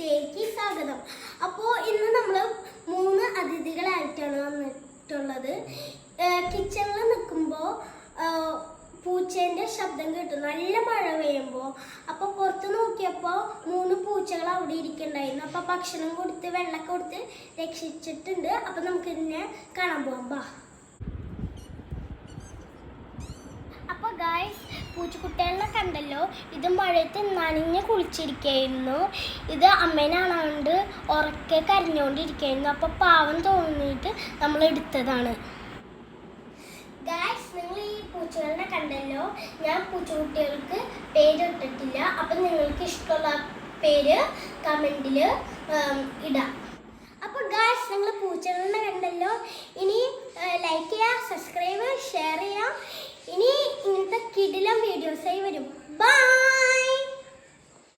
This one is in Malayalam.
സ്റ്റേക്ക് സ്വാഗതം. അപ്പോൾ ഇന്ന് നമ്മൾ 3 അതിഥികളായിട്ടാണ് വന്നിട്ടുള്ളത്. കിച്ചണിൽ നിൽക്കുമ്പോൾ പൂച്ചേൻ്റെ ശബ്ദം കേട്ടു. നല്ല മഴ പെയ്യുമ്പോൾ അപ്പോൾ പുറത്ത് നോക്കിയപ്പോൾ 3 പൂച്ചകൾ അവിടെ ഇരിക്കുന്നുണ്ടായിരുന്നു. അപ്പോൾ ഭക്ഷണം കൊടുത്ത് വെള്ളമൊക്കെ കൊടുത്ത് രക്ഷിച്ചിട്ടുണ്ട്. അപ്പോൾ നമുക്ക് ഇതിനെ കാണാൻ പോകാം. ബാ. അപ്പോൾ ഗായ്സ്, പൂച്ചക്കുട്ടികളെ കണ്ടല്ലോ. ഇത് മഴയത്ത് നനഞ്ഞ് കുളിച്ചിരിക്കുകയായിരുന്നു. ഇത് അമ്മേനാണാണ്ട് ഉറക്കെ കരഞ്ഞുകൊണ്ടിരിക്കുകയായിരുന്നു. അപ്പോൾ പാവം തോന്നിയിട്ട് നമ്മൾ എടുത്തതാണ്. ഗായ്സ്, നിങ്ങൾ ഈ പൂച്ചകളെ കണ്ടല്ലോ. ഞാൻ പൂച്ചക്കുട്ടികൾക്ക് പേരിട്ടിട്ടില്ല. അപ്പം നിങ്ങൾക്ക് ഇഷ്ടമുള്ള പേര് കമൻറ്റിൽ ഇടാം. അപ്പോൾ ഗായ്സ്, നിങ്ങൾ പൂച്ചകളെ കണ്ടല്ലോ. ഇനി ലൈക്ക് ചെയ്യുക, സബ്സ്ക്രൈബ്, ഷെയർ ചെയ്യുക. ഇനി ഇങ്ങനത്തെ കിടിലം വീഡിയോസായി വരും. ബൈ.